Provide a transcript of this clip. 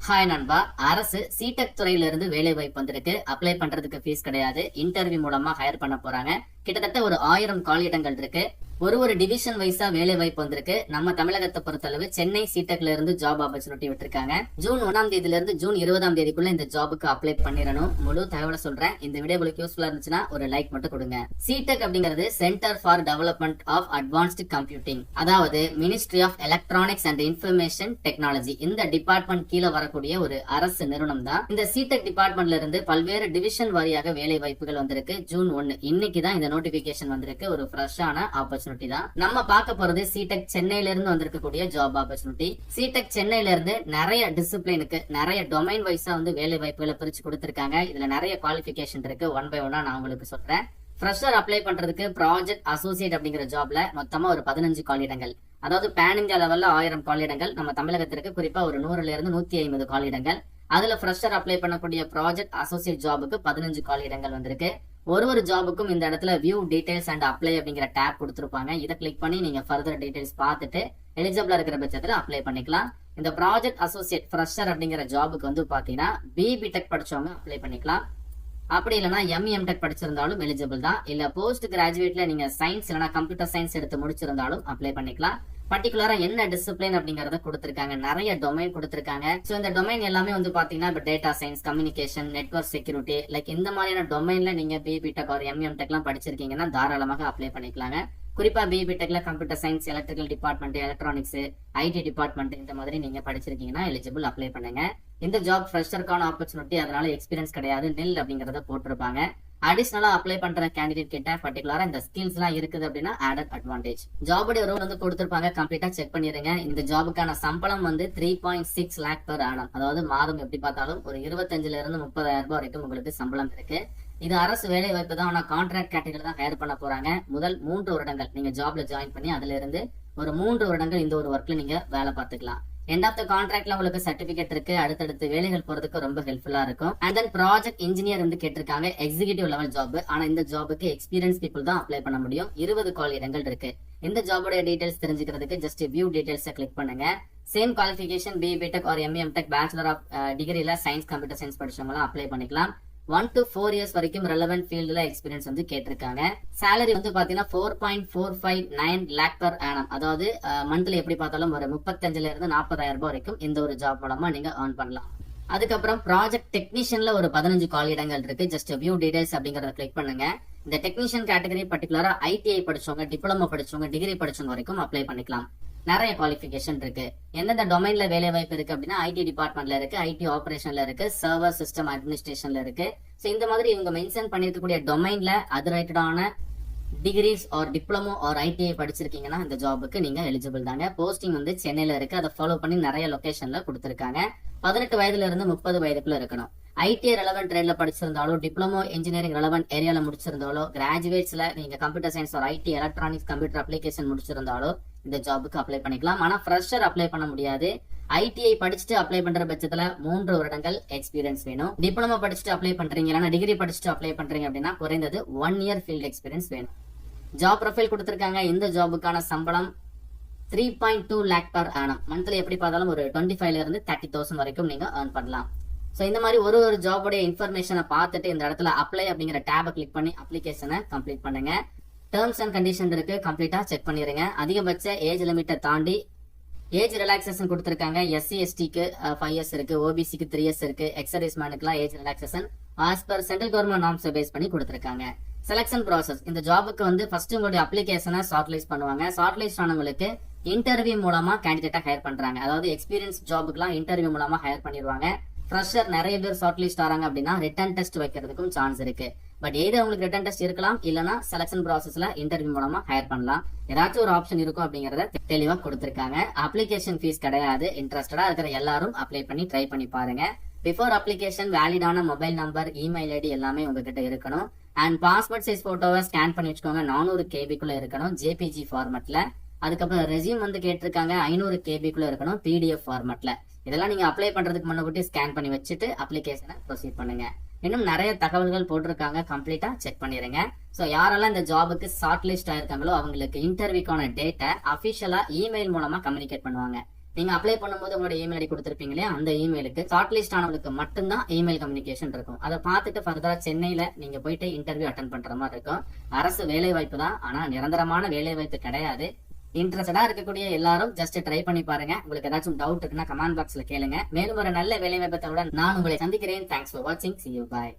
Hi நண்பா. அரசு சிடெக் துறையில இருந்து வேலை வாய்ப்பு வந்திருக்கு. அப்ளை பண்றதுக்கு ஃபீஸ் கிடையாது. இன்டர்வியூ மூலமா ஹையர் பண்ண போறாங்க. கிட்டத்தட்ட ஒரு 1000 காலியிடங்கள் இருக்கு. ஒரு டிவிஷன் வைஸா வேலை வாய்ப்பு வந்திருக்கு. நம்ம தமிழகத்தை பொறுத்தளவு சென்னை சிடெக்ல இருந்து ஜாப் ஆப்பர்ச்சுனிட்டி விட்டுருக்காங்க. ஜூன் 1ஆம் தேதியில இருந்து ஜூன் 20ஆம் தேதிக்குள்ள இந்த ஜாபுக்கு அப்ளை பண்ணிடணும். முழு தகவலை சொல்றேன். இந்த வீடியோ உங்களுக்கு யூஸ்ஃபுல்லா இருந்துச்சுன்னா ஒரு லைக் மட்டும் கொடுங்க. சிடெக் அப்படிங்கிறது centre for development of advanced computing, அதாவது ministry of electronics and information technology. இந்த டிபார்ட்மெண்ட் கீழே வரக்கூடிய ஒரு அரசு நிறுவனம் தான். இந்த சிடெக் டிபார்ட்மெண்ட்ல இருந்து பல்வேறு டிவிஷன் வாரியாக வேலை வாய்ப்புகள் வந்திருக்கு. ஜூன் 1 இன்னைக்கு தான் இந்த நோட்டிபிகேஷன் வந்திருக்கு. ஒரு ஃப்ரெஷ்ஷான ஆப்பர்ச்சுனிட்டி தான் நம்ம பார்க்க போறது. சிடெக் சென்னையில இருந்து வந்திருக்கக்கூடிய ஜாப் ஆப்பர்ச்சுனிட்டி. சிடெக் சென்னையில இருந்து நிறைய டிசிப்ளினுக்கு நிறைய டொமைன் வைஸா வந்து வேலை வாய்ப்புகளை பிரிச்சு கொடுத்திருக்காங்க. இதுல நிறைய குவாலிஃபிகேஷன் இருக்கு. ஒன் பை ஒன்னா நான் உங்களுக்கு சொல்றேன். ஃப்ரெஷர் அப்ளை பண்றதுக்கு ப்ராஜெக்ட் அசோசியேட் அப்படிங்கிற ஜாப்ல மொத்தமா ஒரு 15 காலியிடங்கள், அதாவது பேன் இந்தியா லெவல்ல 1000 காலியிடங்கள், நம்ம தமிழகத்திற்கு குறிப்பா ஒரு 100ல இருந்து 150 காலியிடங்கள். அதுல ஃப்ரெஷர் அப்ளை பண்ணக்கூடிய ப்ராஜெக்ட் அசோசியேட் ஜாபுக்கு 15 காலியிடங்கள் வந்திருக்கு. ஒரு ஜாபுக்கும் இந்த இடத்துல வியூ டீடைல்ஸ் அண்ட் அப்ளை அப்படிங்கிற டேப் கொடுத்திருப்பாங்க. இதை கிளிக் பண்ணி நீங்க ஃபர்தர் டீடைல்ஸ் பார்த்துட்டு எலிஜிபிளா இருக்கிற பட்சத்துல அப்ளை பண்ணிக்கலாம். இந்த ப்ராஜெக்ட் அசோசியேட் ஃப்ரெஷர் அப்படிங்கிற ஜாபுக்கு வந்து பாத்தீங்கன்னா பிடெக் படிச்சவங்க அப்ளை பண்ணிக்கலாம். அப்படி இல்லைன்னா எம்டெக் படிச்சிருந்தாலும் எலிஜிபிள் தான். இல்ல போஸ்ட் கிராஜுவேட்ல நீங்க சயின்ஸ் இல்லைன்னா கம்ப்யூட்டர் சயின்ஸ் எடுத்து முடிச்சிருந்தாலும் அப்ளை பண்ணிக்கலாம். பர்டிகுலரா என்ன டிசிப்ளின் அப்படிங்கறத கொடுத்திருக்காங்க. நிறைய டொமைன் கொடுத்திருக்காங்க. சோ இந்த டொமைன் எல்லாமே வந்து பாத்தீங்கன்னா இப்ப data science, communication, network security, like இந்த மாதிரியான டொமைன்ல நீங்க பிடெக் ஒரு எம்டெக் எல்லாம் படிச்சிருக்கீங்கன்னா தாராளமாக அப்ளை பண்ணிக்கலாங்க. குறிப்பா பிடெக்ல computer science, electrical department, electronics, IT department இந்த மாதிரி நீங்க படிச்சிருக்கீங்கன்னா எலிஜிபிள் அப்ளை பண்ணுங்க. இந்த ஜாப் ஃப்ரெஷருக்கான ஆப்பர்ச்சுனிட்டி, அதனால எக்ஸ்பீரியன்ஸ் கிடையாது, நில் அப்படிங்கறத போட்டிருப்பாங்க. அடிஷனலா அப்ளை பண்ற கேண்டிடேட் கிட்ட பர்டிகுலரா இந்த ஸ்கில்ஸ் எல்லாம் இருக்குது அப்படின்னா ஆடட் அட்வான்டேஜ். ஜாபோட ரோல் வந்து கொடுத்திருப்பாங்க. கம்ப்ளீட்டா செக் பண்ணிருங்க. இந்த ஜாபுக்கான சம்பளம் வந்து 3.6 lakh per annum, அதாவது மாதம் எப்படி பார்த்தாலும் ஒரு 25,000 இருந்து 30,000 ரூபாய் வரைக்கும் உங்களுக்கு சம்பளம் இருக்கு. இது அரசு வேலை வாய்ப்பு தான். ஆனா கான்ட்ராக்ட் கேட்டகரி தான் ஹையர் பண்ண போறாங்க. முதல் 3 வருடங்கள் நீங்க ஜாப்ல ஜாயின் பண்ணி அதுல இருந்து ஒரு 3 வருடங்கள் இந்த ஒரு ஒர்க்ல நீங்க வேலை பார்த்துக்கலாம். எண்ட் ஆஃப் த கான்ட்ராக்ட்ல உங்களுக்கு சர்டிபிகேட் இருக்கு. அடுத்தடுத்து வேலைகள் போறதுக்கு ரொம்ப ஹெல்ப்ஃபுல்லா இருக்கும். அண்ட் தென் ப்ராஜெக்ட் இன்ஜினியர் வந்து கேட்டிருக்காங்க. Executive level job. ஆனா இந்த ஜாபுக்கு எக்ஸ்பீரியன்ஸ் பீப்புள் தான் அப்ளை பண்ண முடியும். 20 கால் இடங்கள் இருக்கு. இந்த ஜாபோட டீடைல்ஸ் தெரிஞ்சுக்கிறதுக்கு ஜஸ்ட் வியூ டீடைல்ஸ் கிளிக் பண்ணுங்க. சேம் குவாலிஃபிகேஷன் பிடெக் ஒரு எம்டெக், பேச்சுலர் ஆஃப் டிகிரில சயின்ஸ் கம்ப்யூட்டர் சயின்ஸ் படிச்சவங்க அப்ளை பண்ணிக்கலாம். 1 to 4 years வரைக்கும் ரெலவென்ட் ஃபீல்டுல எக்ஸ்பீரியன்ஸ் வந்து கேட்டிருக்காங்க. சேலரி வந்து பாத்தீங்கன்னா 4.459 lakh per annum, அதாவது மந்த்லி எப்படி பார்த்தாலும் ஒரு 35,000 இருந்து 40,000 ரூபாய் வரைக்கும் இந்த ஒரு ஜாப் மூலமா நீங்க earn பண்ணலாம். அதுக்கப்புறம் ப்ராஜெக்ட் டெக்னீஷியன்ல ஒரு 15 காலியிடங்கள் இருக்கு. ஜஸ்ட் வியூ டீடைல்ஸ் அப்படிங்கறத கிளிக் பண்ணுங்க. இந்த டெக்னீஷியன் கேட்டகரி பர்டிகுலரா ஐடிஐ படிச்சவங்க, டிப்ளமோ படிச்சவங்க, டிகிரி படிச்சவங்க வரைக்கும் அப்ளை பண்ணிக்கலாம். நிறைய குவாலிஃபிகேஷன் இருக்கு. எந்தெந்த டொமைன்ல வேலை வாய்ப்பு இருக்கு அப்படின்னா ஐடி டிபார்ட்மெண்ட்ல இருக்கு, ஐடி ஆபரேஷன்ல இருக்கு, சர்வர் சிஸ்டம் அட்மினிஸ்ட்ரேஷன்ல இருக்கு. சோ இந்த மாதிரி இவங்க மென்ஷன் பண்ணிருக்கக்கூடிய டொமைன்ல அது ரிலேட்டடான degrees or diploma or ITI படிச்சிருக்கீங்கன்னா இந்த ஜாபுக்கு நீங்க எலிஜிபிள் தாங்க. போஸ்டிங் வந்து சென்னையில இருக்கு. அதை ஃபாலோ பண்ணி நிறைய லொகேஷன்ல கொடுத்திருக்காங்க. 18 வயதுல இருந்து 30 வயதுக்குள்ள இருக்கணும். ஐடிஐ ரெலவென்ட் ட்ரேட்ல படிச்சிருந்தாலோ, டிப்ளமோ இன்ஜினியரிங் ரெலவென்ட் ஏரியால முடிச்சிருந்தாலோ, கிராஜுவேட்ஸ்ல நீங்க computer science or IT electronics computer application முடிச்சிருந்தாலோ இந்த ஜாபுக்கு அப்ளை பண்ணிக்கலாம். ஆனா ஃப்ரெஷர் அப்ளை பண்ண முடியாது. ஐடிஐ படிச்சுட்டு அப்ளை பண்ற பட்சத்துல 3 வருடங்கள் எக்ஸ்பீரியன்ஸ் வேணும். டிப்ளமோ படிச்சுட்டு அப்ளை பண்றீங்க, இல்லைன்னா டிகிரி படிச்சுட்டு அப்ளை பண்றீங்க அப்படின்னா குறைந்தது 1 year ஃபீல்ட் எக்ஸ்பீரியன்ஸ் வேணும். ஜாப் ப்ரொஃபைல் கொடுத்திருக்காங்க. இந்த ஜாபுக்கான சம்பளம் 3.2 lakh per annum, மந்த்லி எப்படி பார்த்தாலும் ஒரு 25,000 இருந்து 30,000 வரைக்கும் நீங்க earn பண்ணலாம். சோ இந்த மாதிரி ஒரு ஜாபோட இன்ஃபர்மேஷனை பார்த்துட்டு இந்த இடத்துல அப்ளை அப்படிங்கிற டேபை கிளிக் பண்ணி அப்ளிகேஷனை கம்ப்ளீட் பண்ணுங்க. டேர்ம்ஸ் அண்ட் கண்டிஷன் இருக்கு, கம்ப்ளீட்டா செக் பண்ணிருங்க. அதிகபட்ச ஏஜ் லிமிட்டை தாண்டி ஏஜ் ரிலாக்சேஷன் கொடுத்திருக்காங்க. எஸ்சி எஸ்டிக்கு 5 years இருக்கு, ஓபிசிக்கு 3 years இருக்கு, எக்ஸர்வீஸ் மேனுக்குலாம் age relaxation as per central government norms base பண்ணி கொடுத்திருக்காங்க. செலக்ஷன் ப்ராசஸ், இந்த ஜாபுக்கு வந்து ஃபர்ஸ்ட் உங்களுடைய அப்ளிகேஷனை ஷார்ட்லிஸ்ட் பண்ணுவாங்க. ஷார்ட்லிஸ்ட் ஆனவங்களுக்கு இன்டர்வியூ மூலமா கேண்டிடேட்டா ஹையர் பண்றாங்க. அதாவது எக்ஸ்பீரியன்ஸ் ஜாபுக்குலாம் இன்டர்வியூ மூலமா ஹையர் பண்ணிடுவாங்க. ஃப்ரெஷர் நிறைய பேர் ஷார்ட்லிஸ்ட் ஆறாங்க அப்படின்னா ரிட்டன் டெஸ்ட் வைக்கிறதுக்கும் சான்ஸ் இருக்கு. பட் எய்தர் உங்களுக்கு ரிட்டன் டெஸ்ட் இருக்கலாம், இல்லனா செலக்ஷன் ப்ராசஸ்ல இன்டர்வியூ மூலமா ஹையர் பண்ணலாம். ஏதாச்சும் ஒரு ஆப்ஷன் இருக்கும் அப்படிங்கறத தெளிவா கொடுத்திருக்காங்க. அப்ளிகேஷன் ஃபீஸ் கிடையாது. இன்ட்ரெஸ்டடா இருக்கிற எல்லாரும் அப்ளை பண்ணி ட்ரை பண்ணி பாருங்க. பிஃபோர் அப்ளிகேஷன் வேலிடான மொபைல் நம்பர், இமெயில் ஐடி எல்லாமே உங்ககிட்ட இருக்கணும். அண்ட் பாஸ்போர்ட் சைஸ் போட்டோவை ஸ்கேன் பண்ணி வச்சுக்கோங்க. 400 KB இருக்கணும் ஜேபிஜி ஃபார்மட்ல. அதுக்கப்புறம் ரெஸ்யூம் வந்து கேட்டிருக்காங்க 500 KB இருக்கணும் பிடிஎஃப் ஃபார்மட்ல. இதெல்லாம் நீங்க அப்ளை பண்றதுக்கு முன்னாடி ஸ்கேன் பண்ணி வச்சுட்டு அப்ளிகேஷனை ப்ரொசீட் பண்ணுங்க. இன்னும் நிறைய தகவல்கள் போட்டிருக்காங்க, கம்ப்ளீட்டா செக் பண்ணிருங்க. சோ யாரெல்லாம் இந்த ஜாபுக்கு ஷார்ட் லிஸ்ட் ஆயிருக்காங்களோ அவங்களுக்கு இன்டர்வியூக்கான டேட்டை அபிஷியலா இமெயில் மூலமா கம்யூனிகேட் பண்ணுவாங்க. நீங்க அப்ளை பண்ணும்போது உங்களோட இமெயில் ஐடி கொடுத்திருப்பீங்க இல்லையா, அந்த இமெயிலுக்கு ஷார்ட் லிஸ்ட் ஆனவங்களுக்கு மட்டும்தான் இமெயில் கம்யூனிகேஷன் இருக்கும். அதை பார்த்துட்டு ஃபர்தரா சென்னையில நீங்க போயிட்டு இன்டர்வியூ அட்டன் பண்ற மாதிரி இருக்கும். அரசு வேலை வாய்ப்பு தான், ஆனா நிரந்தரமான வேலை வாய்ப்பு கிடையாது. இன்ட்ரெஸ்டடா இருக்கக்கூடிய எல்லாரும் ஜஸ்ட் ட்ரை பண்ணி பாருங்க. உங்களுக்கு ஏதாச்சும் டவுட் இருக்குன்னா கமெண்ட் பாக்ஸ்ல கேளுங்க. மேலும் ஒரு நல்ல வேலை வாய்ப்பை நான் உங்களை சந்திக்கிறேன். தேங்க்ஸ் ஃபார் வாட்சிங். See you. Bye.